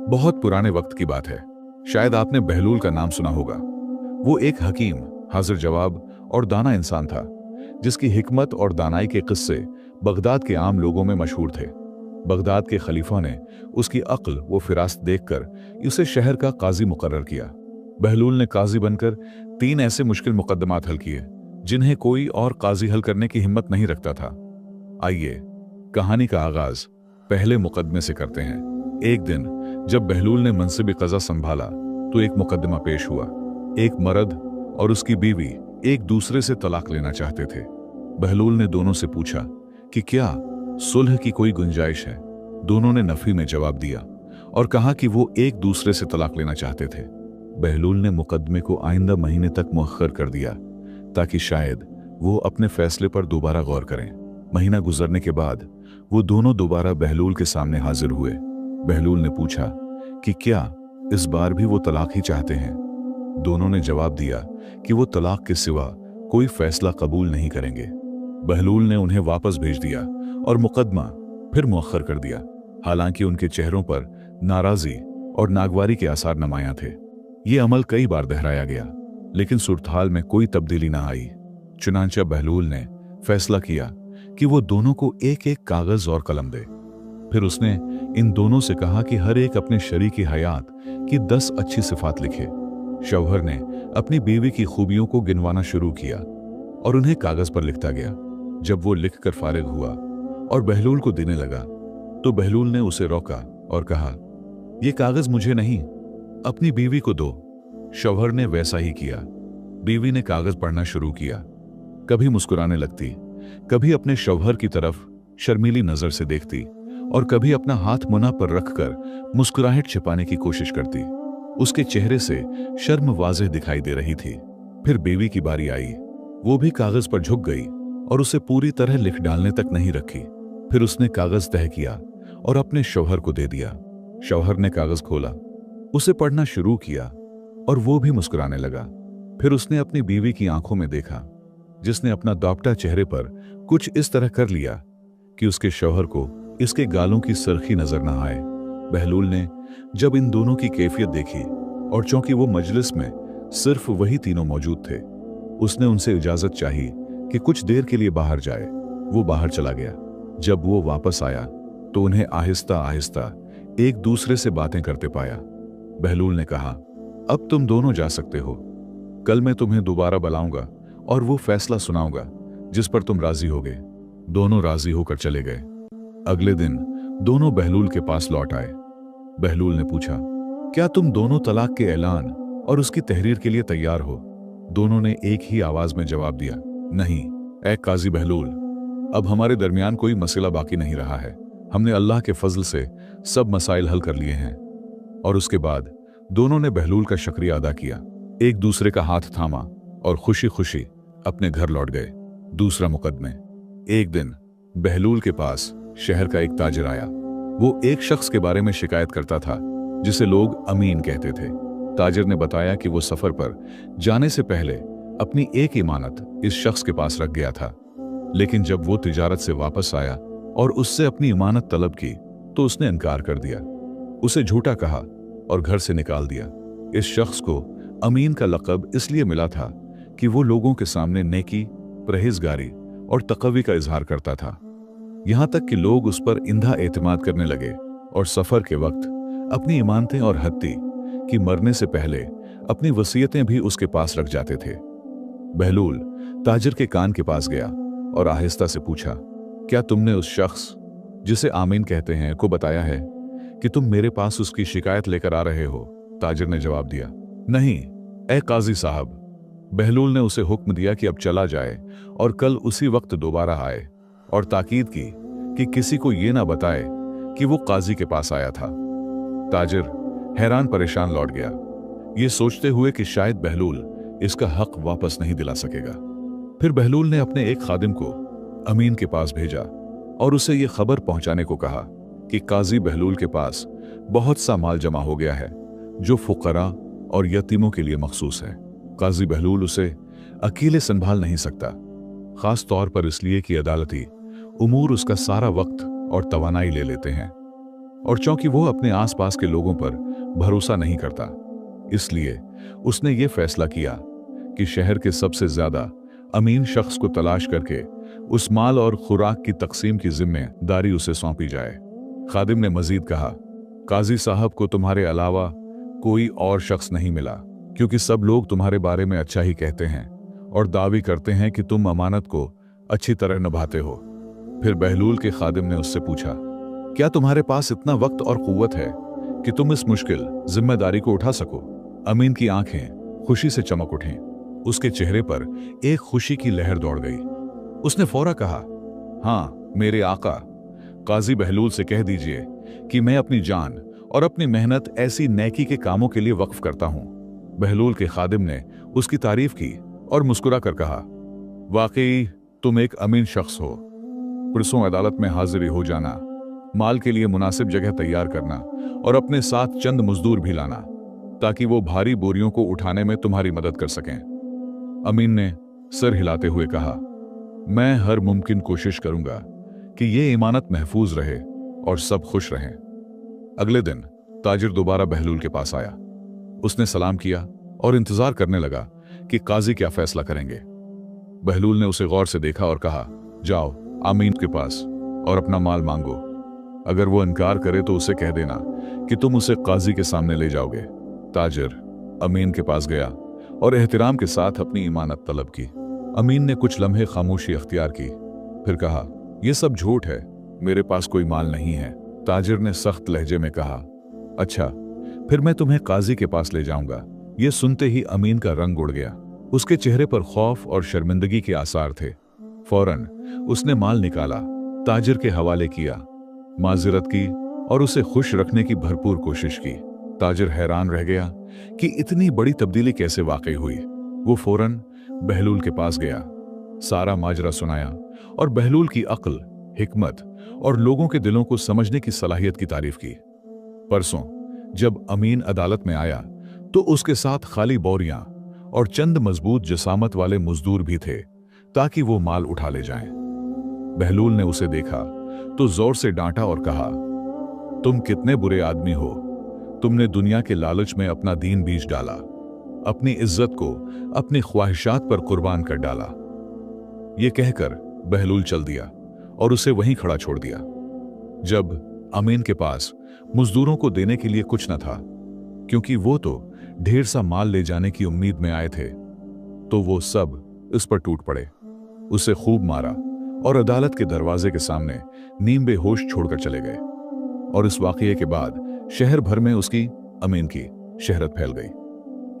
बहुत पुराने वक्त की बात है। शायद आपने बहलूल का नाम सुना होगा। वो एक हकीम, हाजिर जवाब और दाना इंसान था, जिसकी हिकमत और दानाई के किस्से बगदाद के आम लोगों में मशहूर थे। बगदाद के खलीफा ने उसकी अक्ल व फिरासत देखकर उसे शहर का काजी मुकर्रर किया। बहलूल ने काजी बनकर 3 ऐसे मुश्किल मुकद्दमात हल किए जिन्हें कोई और काजी हल करने की हिम्मत नहीं रखता था। आइए कहानी का आगाज पहले मुकदमे से करते हैं। एक दिन जब बहलूल ने मनसिब क़ज़ा संभाला तो एक मुकदमा पेश हुआ। एक मर्द और उसकी बीवी एक दूसरे से तलाक लेना चाहते थे। बहलूल ने दोनों से पूछा कि क्या सुलह की कोई गुंजाइश है। दोनों ने नफी में जवाब दिया और कहा कि वो एक दूसरे से तलाक लेना चाहते थे। बहलूल ने मुकदमे को आइंदा महीने तक मुअख्खर कर दिया ताकि शायद वो अपने फैसले पर दोबारा गौर करें। महीना गुजरने के बाद वो दोनों दोबारा बहलूल के सामने हाजिर हुए। बहलूल ने पूछा कि क्या इस बार भी वो तलाक ही चाहते हैं। दोनों ने जवाब दिया कि वो तलाक के सिवा कोई फैसला कबूल नहीं करेंगे। बहलूल ने उन्हें वापस भेज दिया और मुकदमा फिर मुअख्खर कर दिया। हालांकि उनके चेहरों पर नाराजी और नागवारी के आसार नुमायां थे। ये अमल कई बार दोहराया गया लेकिन सूरतहाल में कोई तब्दीली ना आई। चुनांचे बहलूल ने फैसला किया कि वो दोनों को एक एक कागज और कलम दे। फिर उसने इन दोनों से कहा कि हर एक अपने शरीकी हयात की 10 अच्छी सिफात लिखे। शौहर ने अपनी बीवी की खूबियों को गिनवाना शुरू किया और उन्हें कागज पर लिखता गया। जब वो लिखकर फारिग हुआ और बहलूल को देने लगा तो बहलूल ने उसे रोका और कहा, ये कागज मुझे नहीं, अपनी बीवी को दो। शौहर ने वैसा ही किया। बीवी ने कागज पढ़ना शुरू किया। कभी मुस्कुराने लगती, कभी अपने शौहर की तरफ शर्मीली नजर से देखती और कभी अपना हाथ मुना पर रखकर मुस्कुराहट छिपाने की कोशिश करती। उसके चेहरे से शर्म वाज़ेह दिखाई दे रही थी। फिर बीवी की बारी आई। वो भी कागज पर झुक गई और उसे पूरी तरह लिख डालने तक नहीं रखी। फिर उसने कागज तह किया और अपने शौहर को दे दिया। शौहर ने कागज खोला, उसे पढ़ना शुरू किया और वो भी मुस्कुराने लगा। फिर उसने अपनी बीवी की आंखों में देखा, जिसने अपना दापटा चेहरे पर कुछ इस तरह कर लिया कि उसके शौहर को इसके गालों की सरखी नजर न आए। बहलूल ने जब इन दोनों की कैफियत देखी और चूंकि वो मजलिस में सिर्फ वही तीनों मौजूद थे, उसने उनसे इजाजत चाही कि कुछ देर के लिए बाहर जाए। वो बाहर चला गया। जब वो वापस आया तो उन्हें आहिस्ता आहिस्ता एक दूसरे से बातें करते पाया। बहलूल ने कहा, अब तुम दोनों जा सकते हो। कल मैं तुम्हें दोबारा बुलाऊंगा और वो फैसला सुनाऊंगा जिस पर तुम राजी होगे। दोनों राजी होकर चले गए। अगले दिन दोनों बहलूल के पास लौट आए। बहलूल ने पूछा, क्या तुम दोनों तलाक के ऐलान और उसकी तहरीर के लिए तैयार हो? दोनों ने एक ही आवाज में जवाब दिया, नहीं ऐ काजी बहलूल, अब हमारे दरमियान कोई मसला बाकी नहीं रहा है। हमने अल्लाह के फजल से सब मसाइल हल कर लिए हैं। और उसके बाद दोनों ने बहलूल का शुक्रिया अदा किया, एक दूसरे का हाथ थामा और खुशी खुशी अपने घर लौट गए। दूसरा मुकदमे। एक दिन बहलूल के पास शहर का एक ताजिर आया। वो एक शख्स के बारे में शिकायत करता था जिसे लोग अमीन कहते थे। ताजिर ने बताया कि वो सफर पर जाने से पहले अपनी एक इमानत इस शख्स के पास रख गया था, लेकिन जब वो तिजारत से वापस आया और उससे अपनी इमानत तलब की तो उसने इनकार कर दिया। उसे झूठा कहा और घर से निकाल दिया। इस शख्स को अमीन का लक़ब इसलिए मिला था कि वो लोगों के सामने नेकी, परहेजगारी और तक़वी का इजहार करता था। यहां तक कि लोग उस पर इंधा एतमाद करने लगे और सफर के वक्त अपनी इमानतें और हत्ती कि मरने से पहले अपनी वसीयतें भी उसके पास रख जाते थे। बहलूल ताजिर के कान के पास गया और आहिस्ता से पूछा, क्या तुमने उस शख्स जिसे आमीन कहते हैं को बताया है कि तुम मेरे पास उसकी शिकायत लेकर आ रहे हो? ताजिर ने जवाब दिया, नहीं ए काजी साहब। बहलूल ने उसे हुक्म दिया कि अब चला जाए और कल उसी वक्त दोबारा आए और ताकीद की कि किसी को यह ना बताए कि वो काजी के पास आया था। ताजिर हैरान परेशान लौट गया, ये सोचते हुए कि शायद बहलूल इसका हक वापस नहीं दिला सकेगा। फिर बहलूल ने अपने एक खादिम को अमीन के पास भेजा और उसे ये खबर पहुंचाने को कहा कि काजी बहलूल के पास बहुत सा माल जमा हो गया है जो फुकरा और यतीमों के लिए मखसूस है। काजी बहलूल उसे अकेले संभाल नहीं सकता, खास तौर पर इसलिए कि अदालती उमूर उसका सारा वक्त और तवानाई ले लेते हैं। और चूंकि वो अपने आसपास के लोगों पर भरोसा नहीं करता, इसलिए उसने ये फैसला किया कि शहर के सबसे ज्यादा अमीन शख्स को तलाश करके उस माल और खुराक की तकसीम की जिम्मेदारी उसे सौंपी जाए। खादिम ने मजीद कहा, काजी साहब को तुम्हारे अलावा कोई और शख्स नहीं मिला, क्योंकि सब लोग तुम्हारे बारे में अच्छा ही कहते हैं और दावी करते हैं कि तुम अमानत को अच्छी तरह निभाते हो। फिर बहलूल के खादिम ने उससे पूछा, क्या तुम्हारे पास इतना वक्त और कुव्वत है कि तुम इस मुश्किल जिम्मेदारी को उठा सको? अमीन की आंखें खुशी से चमक उठीं। उसके चेहरे पर एक खुशी की लहर दौड़ गई। उसने फौरा कहा, हाँ मेरे आका, काजी बहलूल से कह दीजिए कि मैं अपनी जान और अपनी मेहनत ऐसी नेकी के कामों के लिए वक्फ करता हूं। बहलूल के खादिम ने उसकी तारीफ की और मुस्कुरा कर कहा, वाकई तुम एक अमीन शख्स हो। पुलिसों अदालत में हाजिरी हो जाना, माल के लिए मुनासिब जगह तैयार करना और अपने साथ चंद मजदूर भी लाना ताकि वो भारी बोरियों को उठाने में तुम्हारी मदद कर सकें। अमीन ने सर हिलाते हुए कहा, मैं हर मुमकिन कोशिश करूंगा कि ये इमानत महफूज रहे और सब खुश रहें। अगले दिन ताजिर दोबारा बहलूल के पास आया। उसने सलाम किया और इंतजार करने लगा कि काजी क्या फैसला करेंगे। बहलूल ने उसे गौर से देखा और कहा, जाओ अमीन के पास और अपना माल मांगो। अगर वो इनकार करे तो उसे कह देना कि तुम उसे काजी के सामने ले जाओगे। ताजिर अमीन के पास गया और एहतराम के साथ अपनी इमानत तलब की। अमीन ने कुछ लम्हे खामोशी अख्तियार की, फिर कहा, यह सब झूठ है, मेरे पास कोई माल नहीं है। ताजिर ने सख्त लहजे में कहा, अच्छा फिर मैं तुम्हें काजी के पास ले जाऊंगा। यह सुनते ही अमीन का रंग उड़ गया। उसके चेहरे पर खौफ और शर्मिंदगी के आसार थे। फौरन उसने माल निकाला, ताजिर के हवाले किया, माजिरत की और उसे खुश रखने की भरपूर कोशिश की। ताजिर हैरान रह गया कि इतनी बड़ी तब्दीली कैसे वाकई हुई। वो फौरन बहलूल के पास गया, सारा माजरा सुनाया और बहलूल की अक्ल, हिकमत और लोगों के दिलों को समझने की सलाहियत की तारीफ की। परसों जब अमीन अदालत में आया तो उसके साथ खाली बोरियां और चंद मजबूत जसामत वाले मजदूर भी थे ताकि वो माल उठा ले जाएं। बहलूल ने उसे देखा तो जोर से डांटा और कहा, तुम कितने बुरे आदमी हो। तुमने दुनिया के लालच में अपना दीन बीच डाला, अपनी इज्जत को अपनी ख्वाहिशात पर कुर्बान कर डाला। यह कहकर बहलूल चल दिया और उसे वहीं खड़ा छोड़ दिया। जब अमीन के पास मजदूरों को देने के लिए कुछ न था, क्योंकि वो तो ढेर सा माल ले जाने की उम्मीद में आए थे, तो वो सब इस पर टूट पड़े, उसे खूब मारा और अदालत के दरवाजे के सामने नीम बेहोश छोड़कर चले गए। और इस वाकये के बाद शहर भर में उसकी, अमीन की शहरत फैल गई।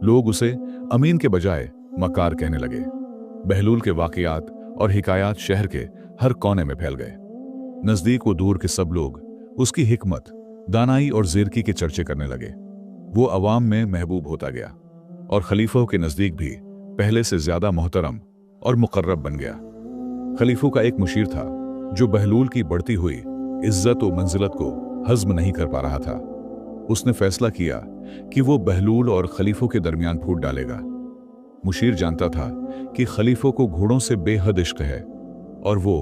लोग उसे अमीन के बजाय मकार कहने लगे। बहलूल के वाकयात और हिकायात शहर के हर कोने में फैल गए। नजदीक व दूर के सब लोग उसकी हिकमत, दानाई और ज़िरकी के चर्चे करने लगे। वो अवाम में महबूब होता गया और खलीफों के नजदीक भी पहले से ज्यादा मोहतरम और मुकर्रब बन गया। खलीफों का एक मुशीर था जो बहलूल की बढ़ती हुई इज्जत व मंजिलत को हजम नहीं कर पा रहा था। उसने फैसला किया कि वो बहलूल और खलीफों के दरमियान फूट डालेगा। मुशीर जानता था कि खलीफों को घोड़ों से बेहद इश्क है और वो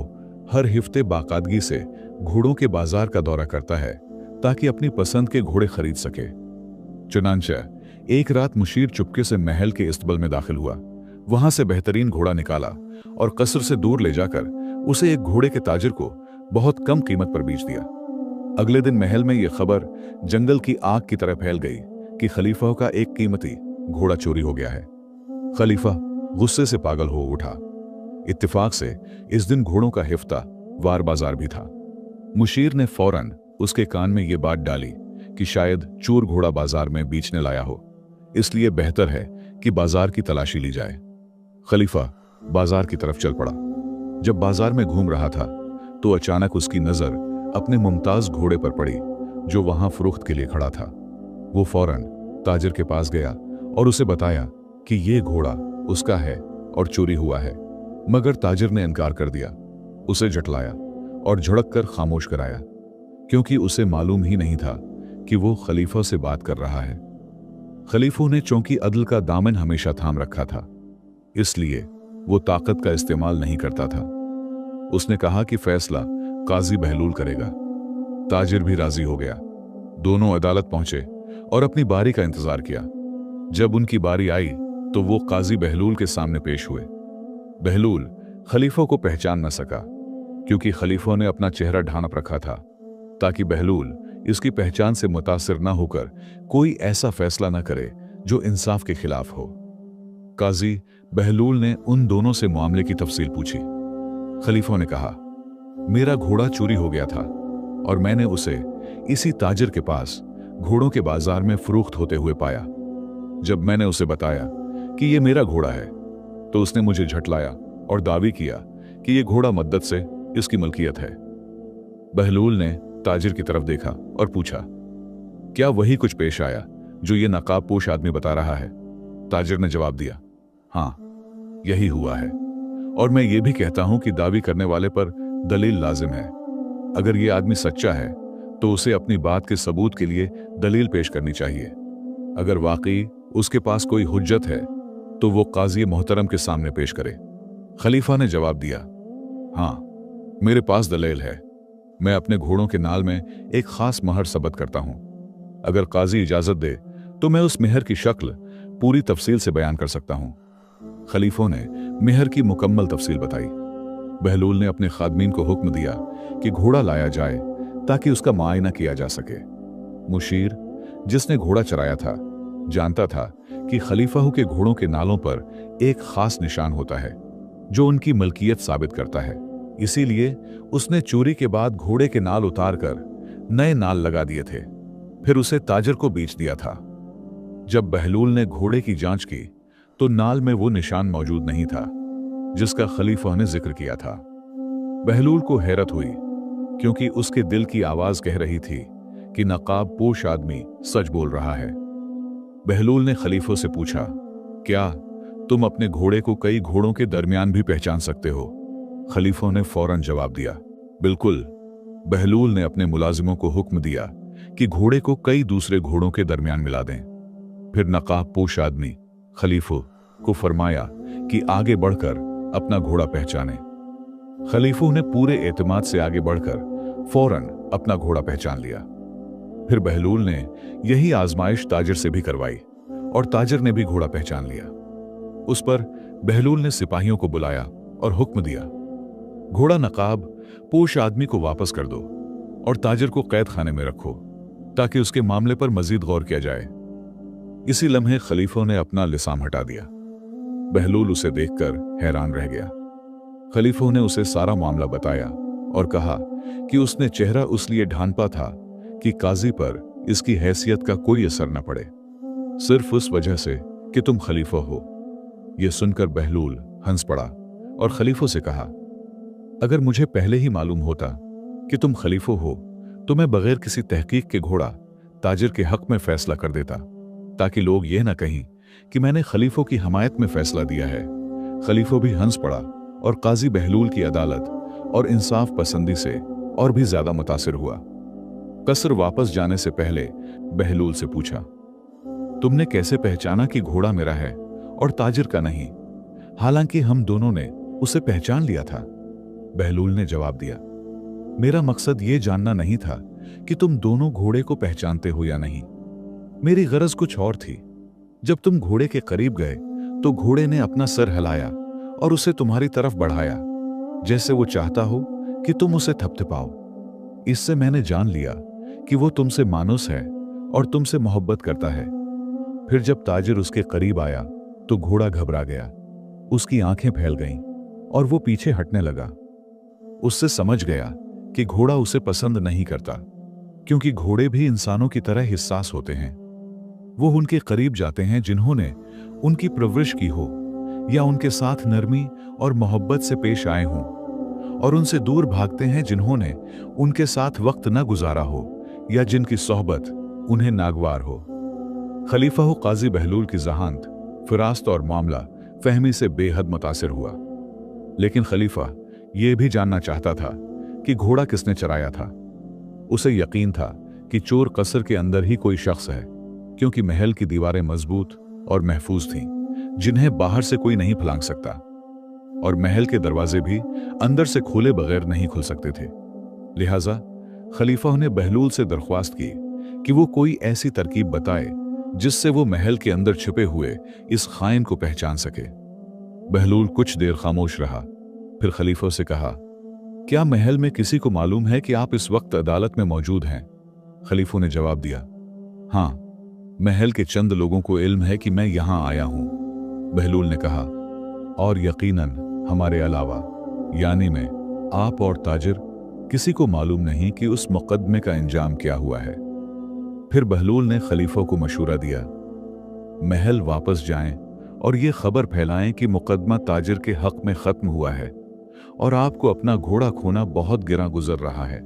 हर हिफ्ते बाकायदगी से घोड़ों के बाजार का दौरा करता है ताकि अपनी पसंद के घोड़े खरीद सके। चुनांचे एक रात मुशीर चुपके से महल के इस्तबल में दाखिल हुआ, वहां से बेहतरीन घोड़ा निकाला और कसर से दूर ले जाकर उसे एक घोड़े के ताजिर को बहुत कम कीमत पर बेच दिया। अगले दिन महल में यह खबर जंगल की आग की तरह फैल गई कि खलीफा का एक कीमती घोड़ा चोरी हो गया है। खलीफा गुस्से से पागल हो उठा। इत्तेफाक से इस दिन घोड़ों का हिफ्ता वार बाजार भी था। मुशीर ने फौरन उसके कान में यह बात डाली कि शायद चोर घोड़ा बाजार में बेचने लाया हो, इसलिए बेहतर है कि बाजार की तलाशी ली जाए। खलीफा बाजार की तरफ चल पड़ा। जब बाजार में घूम रहा था तो अचानक उसकी नजर अपने मुमताज घोड़े पर पड़ी जो वहां फरोख्त के लिए खड़ा था। वो फौरन ताजिर के पास गया और उसे बताया कि ये घोड़ा उसका है और चोरी हुआ है, मगर ताजिर ने इनकार कर दिया। उसे झटलाया और झड़क कर खामोश कराया, क्योंकि उसे मालूम ही नहीं था कि वो खलीफा से बात कर रहा है। खलीफों ने चूंकि अदल का दामन हमेशा थाम रखा था, इसलिए वो ताकत का इस्तेमाल नहीं करता था। उसने कहा कि फैसला काजी बहलूल करेगा। ताजिर भी राजी हो गया दोनों अदालत पहुंचे और अपनी बारी का इंतजार किया। जब उनकी बारी आई तो वो काजी बहलूल के सामने पेश हुए। बहलूल खलीफों को पहचान न सका, क्योंकि खलीफों ने अपना चेहरा ढांप रखा था ताकि बहलूल इसकी पहचान से मुतासिर न होकर कोई ऐसा फैसला न करे जो इंसाफ के खिलाफ हो। काजी बहलूल ने उन दोनों से मामले की तफसील पूछी। खलीफों ने कहा, मेरा घोड़ा चोरी हो गया था और मैंने उसे इसी ताजिर के पास घोड़ों के बाजार में फरोख्त होते हुए पाया। जब मैंने उसे बताया कि यह मेरा घोड़ा है तो उसने मुझे झटलाया और दावी किया कि यह घोड़ा मद्दत से इसकी मलकियत है। बहलूल ने ताजिर की तरफ देखा और पूछा, क्या वही कुछ पेश आया जो ये नकाबपोश आदमी बता रहा है? ताजिर ने जवाब दिया, हाँ, यही हुआ है, और मैं ये भी कहता हूं कि दावी करने वाले पर दलील लाजिम है। अगर ये आदमी सच्चा है तो उसे अपनी बात के सबूत के लिए दलील पेश करनी चाहिए। अगर वाकई उसके पास कोई हुज्जत है तो वो काजी मोहतरम के सामने पेश करे। खलीफा ने जवाब दिया, हाँ, मेरे पास दलील है। मैं अपने घोड़ों के नाल में एक खास महर सबत करता हूं। अगर काजी इजाजत दे तो मैं उस मेहर की शक्ल पूरी तफसील से बयान कर सकता हूं। खलीफों ने मेहर की मुकम्मल तफसील बताई। बहलूल ने अपने खादमीन को हुक्म दिया कि घोड़ा लाया जाए ताकि उसका मुआयना किया जा सके। मुशीर, जिसने घोड़ा चराया था, जानता था कि खलीफा के घोड़ों के नालों पर एक खास निशान होता है जो उनकी मलकियत साबित करता है। इसीलिए उसने चोरी के बाद घोड़े के नाल उतारकर नए नाल लगा दिए थे, फिर उसे ताजिर को बेच दिया था। जब बहलूल ने घोड़े की जांच की तो नाल में वो निशान मौजूद नहीं था जिसका खलीफा ने जिक्र किया था। बहलूल को हैरत हुई, क्योंकि उसके दिल की आवाज कह रही थी कि नकाबपोश आदमी सच बोल रहा है। बहलूल ने खलीफों से पूछा, क्या तुम अपने घोड़े को कई घोड़ों के दरमियान भी पहचान सकते हो? खलीफों ने फौरन जवाब दिया, बिल्कुल। बहलूल ने अपने मुलाजिमों को हुक्म दिया कि घोड़े को कई दूसरे घोड़ों के दरमियान मिला दें। फिर नकाबपोश आदमी खलीफों को फरमाया कि आगे बढ़कर अपना घोड़ा पहचाने। खलीफों ने पूरे एतमाद से आगे बढ़कर फौरन अपना घोड़ा पहचान लिया। फिर बहलूल ने यही आजमाइश ताजिर से भी करवाई और ताजिर ने भी घोड़ा पहचान लिया। उस पर बहलूल ने सिपाहियों को बुलाया और हुक्म दिया, घोड़ा नकाब पोश आदमी को वापस कर दो और ताजिर को कैद खाने में रखो ताकि उसके मामले पर मजीद गौर किया जाए। इसी लम्हे खलीफों ने अपना लिसाम हटा दिया। बहलूल उसे देखकर हैरान रह गया। खलीफों ने उसे सारा मामला बताया और कहा कि उसने चेहरा उसलिए ढांपा था कि काजी पर इसकी हैसियत का कोई असर न पड़े, सिर्फ उस वजह से कि तुम खलीफा हो। यह सुनकर बहलूल हंस पड़ा और खलीफों से कहा, अगर मुझे पहले ही मालूम होता कि तुम खलीफा हो तो मैं बगैर किसी तहकीक के घोड़ा ताजिर के हक में फैसला कर देता, ताकि लोग यह ना कहें कि मैंने खलीफों की हमायत में फैसला दिया है। खलीफा भी हंस पड़ा और काजी बहलूल की अदालत और इंसाफ पसंदी से और भी ज्यादा मुतासिर हुआ। कसर वापस जाने से पहले बहलूल से पूछा, तुमने कैसे पहचाना कि घोड़ा मेरा है और ताजिर का नहीं, हालांकि हम दोनों ने उसे पहचान लिया था? बहलूल ने जवाब दिया, मेरा मकसद यह जानना नहीं था कि तुम दोनों घोड़े को पहचानते हो या नहीं। मेरी गरज कुछ और थी। जब तुम घोड़े के करीब गए तो घोड़े ने अपना सर हिलाया और उसे तुम्हारी तरफ बढ़ाया, जैसे वो चाहता हो कि तुम उसे थपथपाओ। इससे मैंने जान लिया कि वो तुमसे मानुस है और तुमसे मोहब्बत करता है। फिर जब ताजिर उसके करीब आया तो घोड़ा घबरा गया, उसकी आंखें फैल गईं और वो पीछे हटने लगा। उससे समझ गया कि घोड़ा उसे पसंद नहीं करता, क्योंकि घोड़े भी इंसानों की तरह हिस्सास होते हैं। वो उनके करीब जाते हैं जिन्होंने उनकी परवरिश की हो या उनके साथ नरमी और मोहब्बत से पेश आए हों, और उनसे दूर भागते हैं जिन्होंने उनके साथ वक्त न गुजारा हो या जिनकी सोहबत उन्हें नागवार हो। खलीफा काजी बहलूल की जहानत, फिरासत और मामला फहमी से बेहद मुतासिर हुआ, लेकिन खलीफा यह भी जानना चाहता था कि घोड़ा किसने चराया था। उसे यकीन था कि चोर कसर के अंदर ही कोई शख्स है, क्योंकि महल की दीवारें मजबूत और महफूज थीं, जिन्हें बाहर से कोई नहीं फलांग सकता, और महल के दरवाजे भी अंदर से खोले बगैर नहीं खुल सकते थे। लिहाजा खलीफा ने बहलूल से दरख्वास्त की कि वो कोई ऐसी तरकीब बताए जिससे वो महल के अंदर छिपे हुए इस खाइन को पहचान सके। बहलूल कुछ देर खामोश रहा, फिर खलीफा से कहा, क्या महल में किसी को मालूम है कि आप इस वक्त अदालत में मौजूद हैं? खलीफों ने जवाब दिया, हाँ, महल के चंद लोगों को इल्म है कि मैं यहां आया हूं। बहलूल ने कहा, और यकीनन हमारे अलावा, यानी मैं, आप और ताजिर, किसी को मालूम नहीं कि उस मुकदमे का इंजाम क्या हुआ है। फिर बहलूल ने खलीफा को मशूरा दिया, महल वापस जाएं और ये खबर फैलाएं कि मुकदमा ताजिर के हक में खत्म हुआ है और आपको अपना घोड़ा खोना बहुत गिरा गुजर रहा है।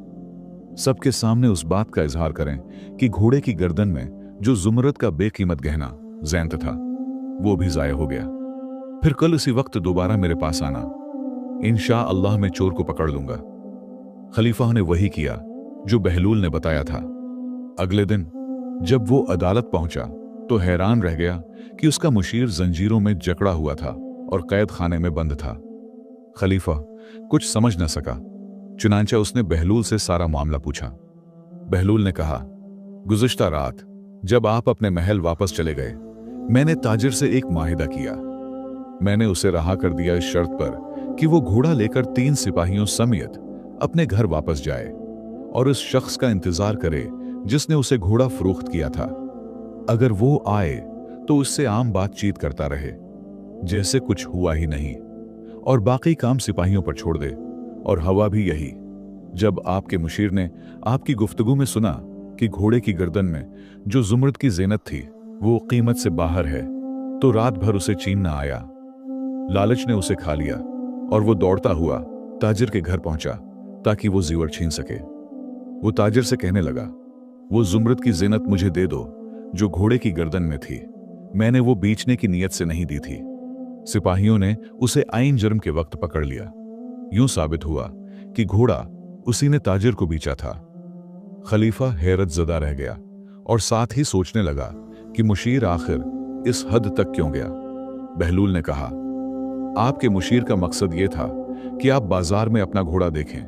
सबके सामने उस बात का इजहार करें कि घोड़े की गर्दन में जो जुमरद का बेकीमत गहना ज़ैंत था वो भी ज़ाया हो गया। फिर कल इसी वक्त दोबारा मेरे पास आना, इंशा अल्लाह मैं चोर को पकड़ लूंगा। खलीफा ने वही किया जो बहलूल ने बताया था। अगले दिन जब वो अदालत पहुंचा तो हैरान रह गया कि उसका मुशीर जंजीरों में जकड़ा हुआ था और कैद खाने में बंद था। खलीफा कुछ समझ न सका, चुनांचे उसने बहलूल से सारा मामला पूछा। बहलूल ने कहा, गुज़िश्ता रात जब आप अपने महल वापस चले गए, मैंने ताजिर से एक माहिदा किया। मैंने उसे रहा कर दिया इस शर्त पर कि वो घोड़ा लेकर 3 सिपाहियों समेत अपने घर वापस जाए और उस शख्स का इंतजार करे जिसने उसे घोड़ा फरोख्त किया था। अगर वो आए तो उससे आम बातचीत करता रहे जैसे कुछ हुआ ही नहीं, और बाकी काम सिपाहियों पर छोड़ दे। और हवा भी यही। जब आपके मुशीर ने आपकी गुफ्तगू में सुना कि घोड़े की गर्दन में जो जुमरद की ज़ीनत थी वो कीमत से बाहर है, तो रात भर उसे छीन न आया। लालच ने उसे खा लिया और वो दौड़ता हुआ ताजिर के घर पहुंचा ताकि वो ज़ीवर छीन सके। वो ताजिर से कहने लगा, वो जुमरद की ज़ीनत मुझे दे दो जो घोड़े की गर्दन में थी। मैंने वो बेचने की नीयत से नहीं दी थी। सिपाहियों ने उसे आइन जुर्म के वक्त पकड़ लिया। यूं साबित हुआ कि घोड़ा उसी ने ताजिर को बेचा था। खलीफा हैरत ज़दा रह गया और साथ ही सोचने लगा कि मुशीर आखिर इस हद तक क्यों गया। बहलूल ने कहा, आपके मुशीर का मकसद यह था कि आप बाजार में अपना घोड़ा देखें,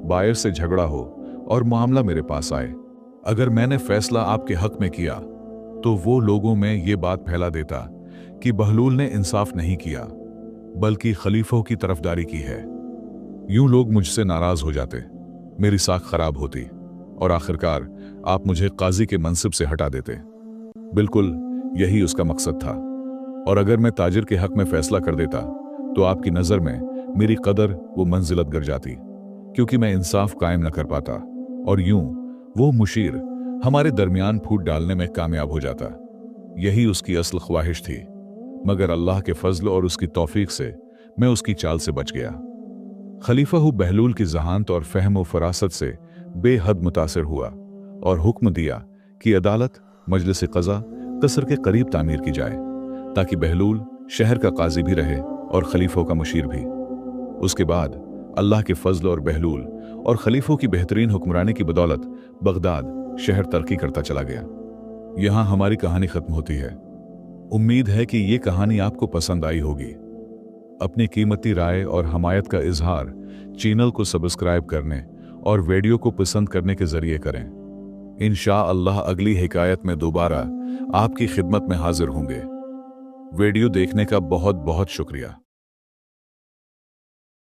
बायर से झगड़ा हो और मामला मेरे पास आए। अगर मैंने फैसला आपके हक में किया तो वो लोगों में ये बात फैला देता कि बहलूल ने इंसाफ नहीं किया बल्कि खलीफों की तरफदारी की है। यूं लोग मुझसे नाराज हो जाते, मेरी साख खराब होती और आखिरकार आप मुझे काजी के मनसिब से हटा देते। बिल्कुल यही उसका मकसद था। और अगर मैं ताजिर के हक में फैसला कर देता तो आपकी नज़र में मेरी कदर वो मंजिलत गिर जाती, क्योंकि मैं इंसाफ कायम न कर पाता और यूं वो मुशीर हमारे दरमियान फूट डालने में कामयाब हो जाता। यही उसकी असल ख्वाहिश थी, मगर अल्लाह के फजल और उसकी तौफीक से मैं उसकी चाल से बच गया। खलीफा बहलूल की जहानत और फहम व फरासत से बेहद मुतासिर हुआ और हुक्म दिया कि अदालत मजलिस क़ज़ा कसर के करीब तामीर की जाए ताकि बहलूल शहर का काजी भी रहे और खलीफों का मुशीर भी। उसके बाद अल्लाह के फजल और बहलूल और खलीफों की बेहतरीन हुक्मरानी की बदौलत बगदाद शहर तरक्की करता चला गया। यहाँ हमारी कहानी खत्म होती है। उम्मीद है कि ये कहानी आपको पसंद आई होगी। अपनी कीमती राय और हमायत का इजहार चैनल को सब्सक्राइब करने और वीडियो को पसंद करने के जरिए करें। इंशाअल्लाह अगली हिकायत में दोबारा आपकी खिदमत में हाजिर होंगे। वीडियो देखने का बहुत बहुत शुक्रिया।